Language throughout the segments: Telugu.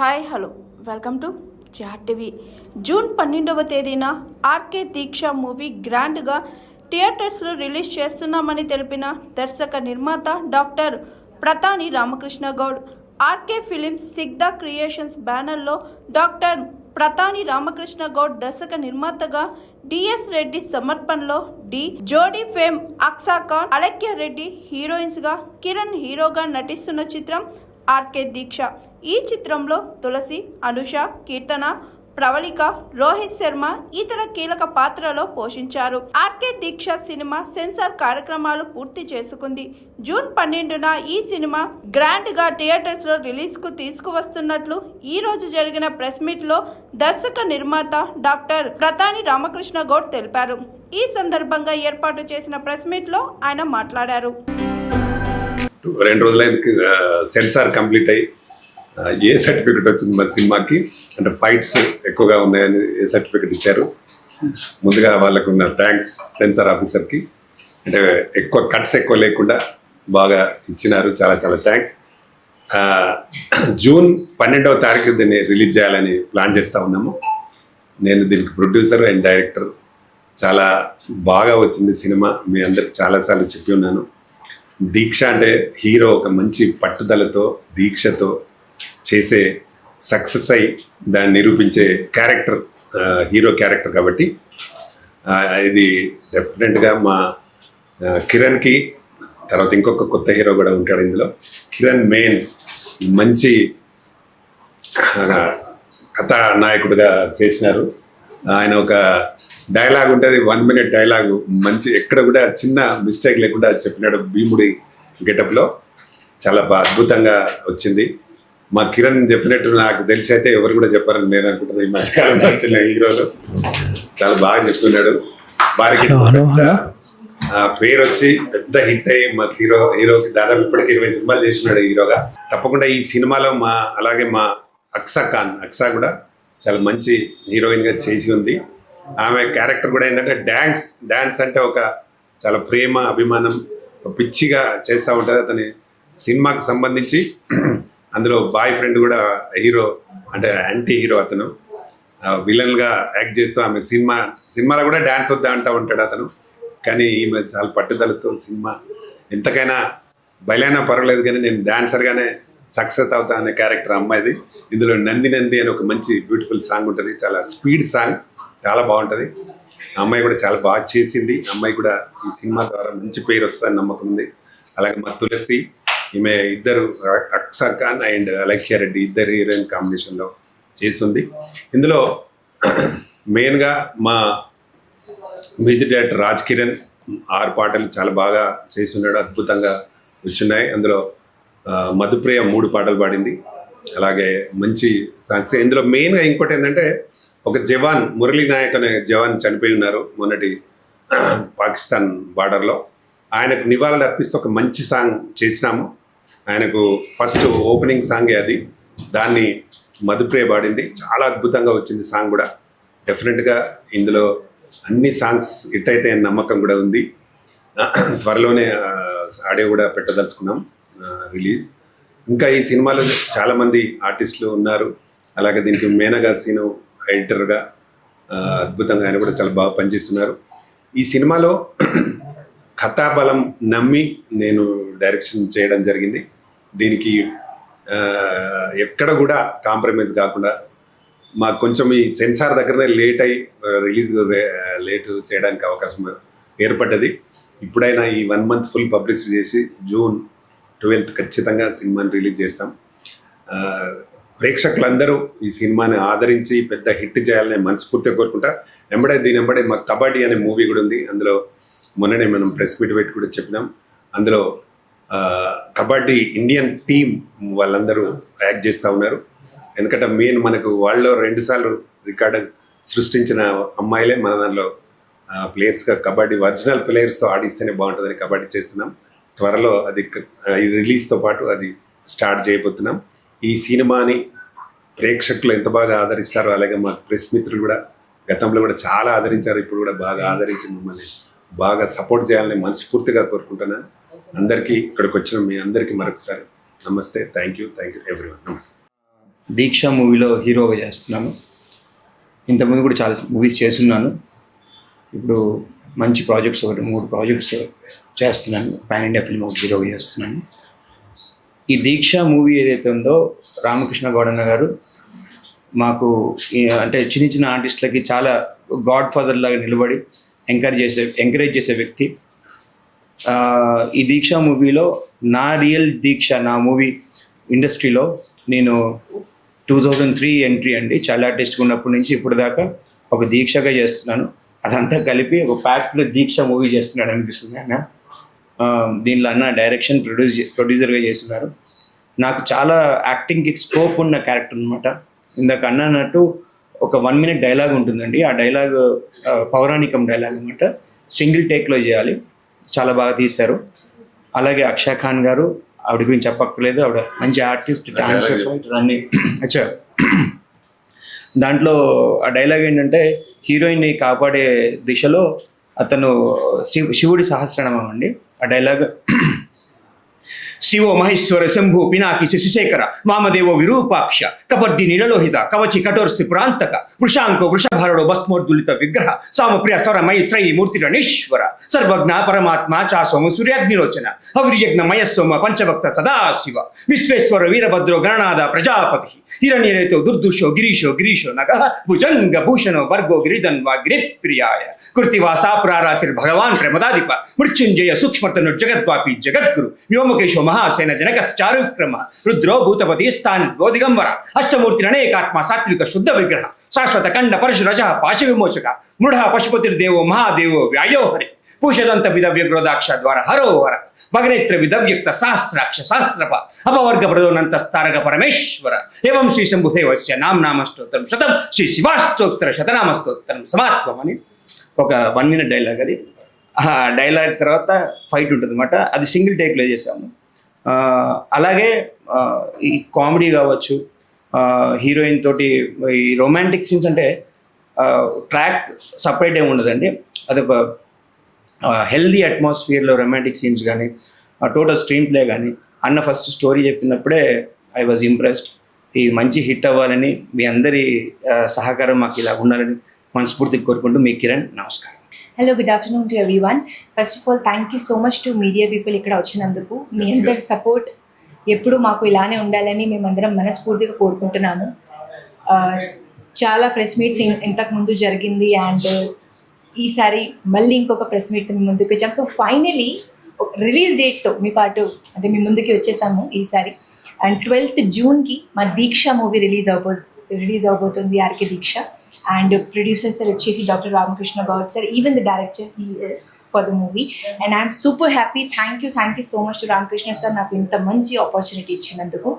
Hi hello welcome to chat TV. June 12వ తేదీన ఆర్కే దీక్ష మూవీ గ్రాండ్గా థియేటర్స్లో రిలీజ్ చేస్తున్నామని తెలిపిన దర్శక నిర్మాత doctor Pratani Ramakrishna Goud. RK films Sigda creations బ్యానర్లో డాక్టర్ ప్రతాని రామకృష్ణ గౌడ్ దర్శక నిర్మాతగా డిఎస్ రెడ్డి సమర్పణలో జోడీ ఫేమ్ అక్సా ఖాన్, అలెక్య రెడ్డి హీరోయిన్స్గా, కిరణ్ హీరోగా నటిస్తున్న చిత్రం ఆర్కే దీక్ష. ఈ చిత్రంలో తులసి, అనుష, కీర్తన, ప్రవళిక, రోహిత్ శర్మ ఇతర కీలక పాత్రలో పోషించారు. ఆర్కే దీక్ష సినిమా సెన్సార్ కార్యక్రమాలు పూర్తి చేసుకుంది. జూన్ 12న ఈ సినిమా గ్రాండ్ గా థియేటర్స్ లో రిలీజ్ కు తీసుకువస్తున్నట్లు ఈ రోజు జరిగిన ప్రెస్ మీట్ లో దర్శక నిర్మాత డాక్టర్ ప్రతాని రామకృష్ణ గౌడ్ తెలిపారు. ఈ సందర్భంగా ఏర్పాటు చేసిన ప్రెస్ మీట్ లో ఆయన మాట్లాడారు. 2 రోజులైంది సెన్సార్ కంప్లీట్ అయ్యి ఏ సర్టిఫికెట్ వచ్చింది మన సినిమాకి అంటే ఫైట్స్ ఎక్కువగా ఉన్నాయని ఏ సర్టిఫికెట్ ఇచ్చారు. ముందుగా వాళ్ళకున్న థ్యాంక్స్ సెన్సార్ ఆఫీసర్కి. అంటే ఎక్కువ కట్స్ ఎక్కువ లేకుండా బాగా ఇచ్చినారు. చాలా చాలా థ్యాంక్స్. జూన్ 12వ తారీఖు దీన్ని రిలీజ్ చేయాలని ప్లాన్ చేస్తూ ఉన్నాము. నేను దీనికి ప్రొడ్యూసర్ అండ్ డైరెక్టర్. చాలా బాగా వచ్చింది సినిమా. మీ అందరికి చాలాసార్లు చెప్పి ఉన్నాను. దీక్ష అంటే హీరో ఒక మంచి పట్టుదలతో దీక్షతో చేసే సక్సెస్ అయి దాన్ని నిరూపించే క్యారెక్టర్ హీరో క్యారెక్టర్ కాబట్టి ఇది డెఫినెట్గా మా కిరణ్కి తర్వాత ఇంకొక కొత్త హీరో కూడా ఉంటాడు ఇందులో. కిరణ్ మెయిన్ మంచి కథానాయకుడిగా చేసినారు. ఆయన ఒక డైలాగ్ ఉంటుంది, 1 minute డైలాగు మంచి ఎక్కడ కూడా చిన్న మిస్టేక్ లేకుండా చెప్పినాడు. భీముడి గెటప్లో చాలా అద్భుతంగా వచ్చింది. మా కిరణ్ చెప్పినట్టు నాకు తెలిసి అయితే ఎవరు కూడా చెప్పారని నేను అనుకుంటున్నాను. ఈ మధ్యకాలం వచ్చిన హీరోలు చాలా బాగా చెప్తున్నాడు. వారికి పేరు వచ్చి పెద్ద హిట్ అయ్యి మా హీరోకి దాదాపు ఇప్పటికి 20 సినిమాలు చేసినాడు హీరోగా. తప్పకుండా ఈ సినిమాలో అలాగే మా అక్సా కూడా చాలా మంచి హీరోయిన్గా చేసి ఉంది. ఆమె క్యారెక్టర్ కూడా ఏంటంటే డ్యాన్స్ అంటే ఒక చాలా ప్రేమ అభిమానం పిచ్చిగా చేస్తూ ఉంటుంది. అతని సినిమాకి సంబంధించి అందులో బాయ్ ఫ్రెండ్ కూడా హీరో అంటే యాంటీ హీరో. అతను విలన్గా యాక్ట్ చేస్తూ ఆమె సినిమాలో కూడా డ్యాన్స్ వద్దా అంటూ ఉంటాడు అతను. కానీ ఈమె చాలా పట్టుదలతో సినిమా ఎంతకైనా బయలైనా పర్వాలేదు కానీ నేను డాన్సర్గానే సక్సెస్ అవుతా అనే క్యారెక్టర్ అమ్మాయిది. ఇందులో నంది అని ఒక మంచి బ్యూటిఫుల్ సాంగ్ ఉంటుంది. చాలా స్పీడ్ సాంగ్, చాలా బాగుంటుంది. అమ్మాయి కూడా చాలా బాగా చేసింది. అమ్మాయి కూడా ఈ సినిమా ద్వారా మంచి పేరు వస్తుందని నమ్మకం ఉంది. అలాగే మా తులసి, ఈమె ఇద్దరు అక్సా ఖాన్ అండ్ అలెక్య రెడ్డి ఇద్దరు హీరోయిన్ కాంబినేషన్లో చేసింది. ఇందులో మెయిన్గా మా మ్యూజిక్ డైరెక్టర్ రాజ్ కిరణ్ 6 పాటలు చాలా బాగా చేస్తున్నాడు. అద్భుతంగా వచ్చున్నాయి. అందులో మధుప్రియ 3 పాటలు పాడింది. అలాగే మంచి సాంగ్స్. ఇందులో మెయిన్గా ఇంకోటి ఏంటంటే ఒక జవాన్ మురళీ నాయక్ అనే జవాన్ చనిపోయి ఉన్నారు మొన్నటి పాకిస్తాన్ బార్డర్లో. ఆయనకు నివాళులు అర్పిస్తూ ఒక మంచి సాంగ్ చేసినాము. ఆయనకు ఫస్ట్ ఓపెనింగ్ సాంగే అది. దాన్ని మధుప్రియ పాడింది. చాలా అద్భుతంగా వచ్చింది సాంగ్ కూడా. డెఫినెట్గా ఇందులో అన్ని సాంగ్స్ హిట్ అయితే అనే నమ్మకం కూడా ఉంది. త్వరలోనే ఆడియో కూడా పెట్టదలుచుకున్నాం రిలీజ్. ఇంకా ఈ సినిమాలో చాలామంది ఆర్టిస్టులు ఉన్నారు. అలాగే దీనికి మేనగా సీను ఎడిటర్గా అద్భుతంగా ఆయన కూడా చాలా బాగా పనిచేస్తున్నారు. ఈ సినిమాలో కథాబలం నమ్మి నేను డైరెక్షన్ చేయడం జరిగింది. దీనికి ఎక్కడ కూడా కాంప్రమైజ్ కాకుండా మాకు కొంచెం ఈ సెన్సార్ దగ్గరనే రిలీజ్ లేట్ చేయడానికి అవకాశం ఏర్పడ్డది. ఇప్పుడైనా ఈ 1 month ఫుల్ పబ్లిసిటీ చేసి June 12th ఖచ్చితంగా సినిమాని రిలీజ్ చేస్తాం. ప్రేక్షకులందరూ ఈ సినిమాని ఆదరించి పెద్ద హిట్ చేయాలని మనస్ఫూర్తిగా కోరుకుంటా. దీని వెంబడే మా కబడ్డీ అనే మూవీ కూడా ఉంది. అందులో మొన్ననే మనం ప్రెస్ మీట్ పెట్టి కూడా చెప్పినాం. అందులో కబడ్డీ ఇండియన్ టీం వాళ్ళందరూ యాక్ట్ చేస్తూ ఉన్నారు. ఎందుకంటే మెయిన్ మనకు వాళ్ళు 2 సార్లు రికార్డు సృష్టించిన అమ్మాయిలే మన దానిలో ప్లేయర్స్గా కబడ్డీ ఒరిజినల్ ప్లేయర్స్తో ఆడిస్తేనే బాగుంటుందని కబడ్డీ చేస్తున్నాం. త్వరలో అది రిలీజ్తో పాటు అది స్టార్ట్ చేయబోతున్నాం. ఈ సినిమాని ప్రేక్షకులు ఎంత బాగా ఆదరిస్తారో అలాగే మా ప్రెస్ మిత్రులు కూడా గతంలో కూడా చాలా ఆదరించారు. ఇప్పుడు కూడా బాగా ఆదరించి మమ్మల్ని బాగా సపోర్ట్ చేయాలని మనస్ఫూర్తిగా కోరుకుంటున్నాను. అందరికీ ఇక్కడికి వచ్చిన మీ అందరికీ మరొకసారి నమస్తే. Thank you everyone. నమస్తే. దీక్ష మూవీలో హీరోగా చేస్తున్నాను. ఇంతకుముందు కూడా చాలా మూవీస్ చేస్తున్నాను. ఇప్పుడు మంచి ప్రాజెక్ట్స్ 3 ప్రాజెక్ట్స్ చేస్తున్నాను. పాన్ ఇండియా ఫిల్మ్ ఒకటి హీరోగా చేస్తున్నాను. ఈ దీక్ష మూవీ ఏదైతే ఉందో రామకృష్ణ గౌడన్న గారు మాకు అంటే చిన్న చిన్న ఆర్టిస్టులకి చాలా గాడ్ ఫాదర్ లాగా నిలబడి ఎంకరేజ్ చేసే వ్యక్తి. ఈ దీక్ష మూవీలో నా రియల్ దీక్ష, నా మూవీ ఇండస్ట్రీలో నేను 2003 ఎంట్రీ అండి. చైల్డ్ ఆర్టిస్ట్గా ఉన్నప్పటి నుంచి ఇప్పుడు దాకా ఒక దీక్షగా చేస్తున్నాను. అదంతా కలిపి ఒక ప్యాక్లో దీక్ష మూవీ చేస్తున్నాడు అనిపిస్తుంది అన్న. దీనిలో అన్న డైరెక్షన్ ప్రొడ్యూసర్గా చేస్తున్నారు. నాకు చాలా యాక్టింగ్కి స్కోప్ ఉన్న క్యారెక్టర్ అనమాట. ఇందాక అన్న అన్నట్టు ఒక 1 minute డైలాగ్ ఉంటుందండి. ఆ డైలాగ్ పౌరాణికం డైలాగ్ అనమాట. సింగిల్ టేక్లో చేయాలి. చాలా బాగా తీశారు. అలాగే అక్షా ఖాన్ గారు, ఆవిడ గురించి చెప్పక్కర్లేదు. ఆవిడ మంచి ఆర్టిస్ట్, డాన్సర్, ఫైటర్ అన్ని. అచ్చా, దాంట్లో ఆ డైలాగ్ ఏంటంటే హీరోయిన్ని కాపాడే దిశలో అతను శివుడి సహస్రనామం అండి. ఆ డైలాగ్ శివో మహేశ్వర శంభు పినాకి శశిశేఖర వామదేవో విరూపాక్ష కబర్ది నిరలోహిత కవచి కఠోర స్థిపురాంతక వృషాంకో వృషభారుడో భస్మోద్దులిత విగ్రహ సామప్రియ స్వర మయస్త్రయీ మూర్తిరణీశ్వర సర్వజ్ఞ పరమాత్మ చాసోమ సూర్యాగ్నిలోచన అవిర్యజ్ఞ మయస్సోమ పంచభక్త సదాశివ విశ్వేశ్వర వీరభద్రో గణనాథ ప్రజాపతి హిరణ్యరేతో దుర్దుషో గిరీశో నగ భుజంగ భూషణో భర్గో గిరిధన్వా గిరిప్రియాయ కృతివాసా ప్రారాతిర్భగవాన్ ప్రమదాధిప మృత్యుంజయ సూక్ష్మతను జగద్వాపి జగద్గురు వ్యోమకేశో మహాసేన జనకశ్చారుక్రమ రుద్రో భూతపతి స్థాన్ గోదిగంబర అష్టమూర్తి అనేకాత్మ సాత్విక శుద్ధ విగ్రహ శాశ్వత కండ పరశురజ పాశ విమోచక మృఢ పశుపతిర్దేవో మహాదేవో వ్యాయోహరి పూషదంత విధవ్యగ్రోదాక్ష ద్వారా హరోహర భగనేత్ర విధవ్యుక్త సహస్రాక్ష సహస్రప అపవర్గ ప్రదోనంతస్తారక పరమేశ్వర ఏవం శ్రీ శంభుదేవస్య నామస్తోత్రం శతం శ్రీ శివాస్తోత్ర శతనామస్తోత్రం సమాత్మం అని ఒక 1 minute డైలాగ్. అది ఆ డైలాగ్ తర్వాత ఫైట్ ఉంటుంది అనమాట. అది సింగిల్ టేక్లో చేసాము. అలాగే ఈ కామెడీ కావచ్చు, హీరోయిన్ తోటి ఈ రొమాంటిక్ సీన్స్ అంటే ట్రాక్ సపరేట్ ఏమి ఉండదండి. అదొక హెల్దీ అట్మాస్ఫియర్లో రొమాంటిక్ సీన్స్ కానీ, టోటల్ స్క్రీన్ ప్లే కానీ అన్న ఫస్ట్ స్టోరీ చెప్పినప్పుడే ఐ వాజ్ ఇంప్రెస్డ్. ఇది మంచి హిట్ అవ్వాలని మీ అందరి సహకారం మాకు ఇలా ఉండాలని మనస్ఫూర్తిగా కోరుకుంటూ మీ కిరణ్. నమస్కారం. Hello, good afternoon to everyone. First of all thank you so much to media people ఇక్కడ వచ్చినందుకు. మీ అందరి సపోర్ట్ ఎప్పుడు మాకు ఇలానే ఉండాలని మేమందరం మనస్ఫూర్తిగా కోరుకుంటున్నాము. చాలా ప్రెస్ మీట్స్ ఇంతకుముందు జరిగింది అండ్ ఈసారి మళ్ళీ ఇంకొక ప్రెస్ మీట్ మీ ముందుకు వచ్చాము. సో ఫైనలీ రిలీజ్ డేట్తో మీ పాటు అంటే మీ ముందుకి వచ్చేసాము ఈసారి. అండ్ 12th జూన్కి మా దీక్ష మూవీ రిలీజ్ అవబోతుంది, RK Deeksha. And producer sir వచ్చేసి doctor Ramakrishna Goud sir, even the director he is for the movie. And I'm super happy. Thank you so much to Ramakrishna sir నాకు ఇంత మంచి ఆపర్చునిటీ ఇచ్చినందుకు.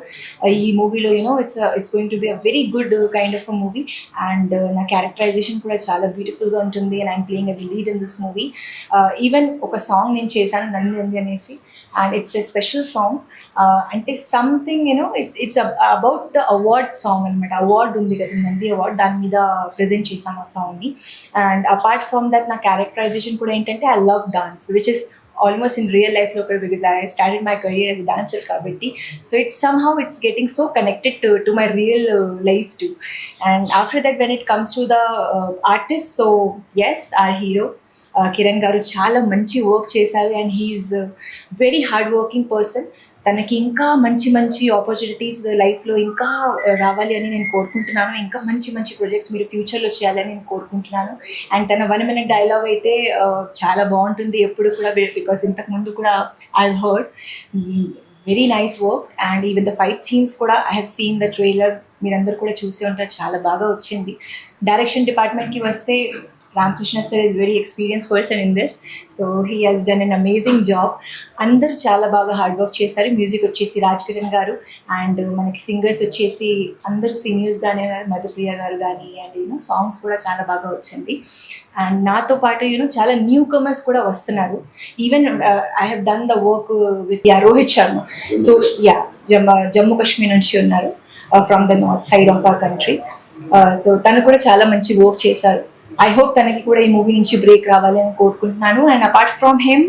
ఈ మూవీలో it's going to be a very good kind of a movie. And నా క్యారెక్టరైజేషన్ కూడా చాలా బ్యూటిఫుల్గా ఉంటుంది. And I'm playing as a lead in this movie. Even ఒక సాంగ్ నేను చేశాను, నంది అనేసి. And it's a special song. అంటే something it's about the award song అనమాట. అవార్డ్ ఉంది కదా, నంది అవార్డ్, దాని మీద ప్రజెంట్ చేసాము ఆ సాంగ్ని. అండ్ అపార్ట్ ఫ్రమ్ దట్ నా క్యారెక్టరైజేషన్ కూడా ఏంటంటే I love dance, which is almost in real లైఫ్లో కూడా, because I started my career as a dancer కాబట్టి. So it's somehow it's getting so connected to my real life too. And after that when it comes to the artist, so yes, our hero Kiran గారు చాలా మంచి వర్క్ చేశారు. And he's very hard working person. తనకి ఇంకా మంచి ఆపర్చునిటీస్ లైఫ్లో ఇంకా రావాలి అని నేను కోరుకుంటున్నాను. ఇంకా మంచి ప్రాజెక్ట్స్ మీరు ఫ్యూచర్లో చేయాలని నేను కోరుకుంటున్నాను. అండ్ తన 1 minute డైలాగ్ అయితే చాలా బాగుంటుంది ఎప్పుడు కూడా, బికాస్ ఇంతకుముందు కూడా I heard very nice work. And even the fight scenes కూడా I have seen the trailer, మీరందరూ కూడా చూసే ఉంటారు, చాలా బాగా వచ్చింది. డైరెక్షన్ డిపార్ట్మెంట్కి వస్తే Ramakrishna sir is very experience person in this. So he has done an amazing job. అందరూ చాలా బాగా హార్డ్ వర్క్ చేశారు. మ్యూజిక్ వచ్చేసి రాజ్ కిరణ్ గారు. అండ్ మనకి సింగర్స్ వచ్చేసి అందరూ సీనియర్స్గానే ఉన్నారు, మధుప్రియ గారు కానీ. అండ్ సాంగ్స్ కూడా చాలా బాగా వచ్చింది. అండ్ నాతో పాటు చాలా న్యూ కమర్స్ కూడా వస్తున్నారు. Even I have done the work with Rohit Sharma. So Jammu Kashmir నుంచి ఉన్నారు, from the north side of our country. So తను కూడా చాలా మంచి వర్క్ చేశారు. ఐ హోప్ తనకి కూడా ఈ మూవీ నుంచి బ్రేక్ రావాలి అని కోరుకుంటున్నాను. అండ్ అపార్ట్ ఫ్రమ్ హిమ్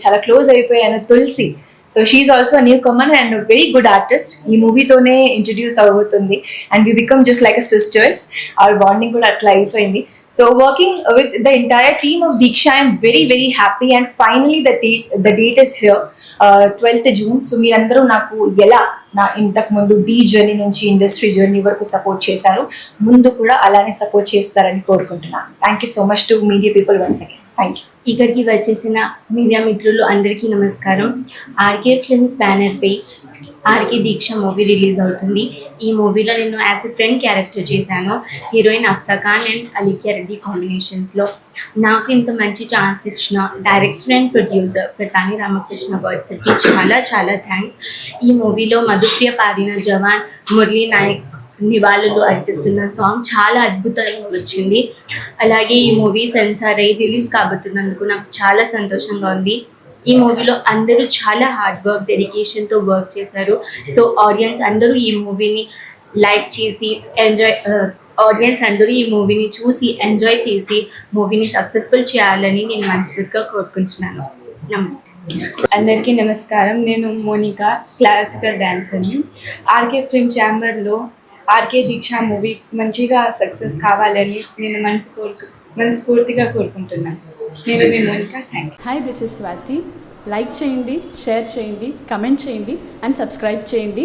చాలా క్లోజ్ అయిపోయాను Tulasi. So she's also newcomer and very good artist. ఈ మూవీతోనే ఇంట్రడ్యూస్ అవుతుంది and we become just like a sisters. Our bonding కూడా అట్లా అయిపోయింది. So working with the entire team of Diksha, I am very very happy and finally the date is here, 12th June. So మీరందరూ నాకు ఎలా నా ఇంతకు ముందు డీ జర్నీ నుంచి ఇండస్ట్రీ జర్నీ వరకు సపోర్ట్ చేశారు, ముందు కూడా అలానే సపోర్ట్ చేస్తారని కోరుకుంటున్నాను. Thank you so much to media people once again. Thank you. ఇక్కడికి వచ్చేసిన మీడియా మిత్రులు అందరికీ నమస్కారం. ఆర్కే ఫిల్మ్స్ బ్యానర్పై ఆర్కే దీక్ష మూవీ రిలీజ్ అవుతుంది. ఈ మూవీలో నేను యాజ్ ఎ ఫ్రెండ్ క్యారెక్టర్ చేశాను. హీరోయిన్ అక్సా ఖాన్ అండ్ అలీఖ్యా రెడ్డి కాంబినేషన్స్లో. నాకు ఇంత మంచి ఛాన్స్ ఇచ్చిన director and producer Pratani Ramakrishna గాడ్స్కి చాలా చాలా థ్యాంక్స్. ఈ మూవీలో మధుప్రియ పాడిన జవాన్, మురళీ నాయక్ నివాళులు అర్పిస్తున్న సాంగ్ చాలా అద్భుతంగా వచ్చింది. అలాగే ఈ మూవీ సెన్సార్ అయ్యి రిలీజ్ కాబోతున్నందుకు నాకు చాలా సంతోషంగా ఉంది. ఈ మూవీలో అందరూ చాలా హార్డ్ వర్క్, డెడికేషన్తో వర్క్ చేశారు. సో ఆడియన్స్ అందరూ ఈ మూవీని లైక్ చేసి ఆడియన్స్ అందరూ ఈ మూవీని చూసి ఎంజాయ్ చేసి మూవీని సక్సెస్ఫుల్ చేయాలని నేను మనస్ఫూర్తిగా కోరుకుంటున్నాను. నమస్తే. అందరికీ నమస్కారం. నేను మోనికా, క్లాసికల్ డాన్సర్ని. ఆర్కే ఫిల్మ్ ఛాంబర్లో ఆర్కే దీక్ష మూవీ మంచిగా సక్సెస్ కావాలని నేను మనస్ఫూర్తిగా కోరుకుంటున్నాను. నేను మీ Monica. Thank you. Hi, this is Swathi. Like చేయండి, షేర్ చేయండి, కమెంట్ చేయండి అండ్ సబ్స్క్రైబ్ చేయండి.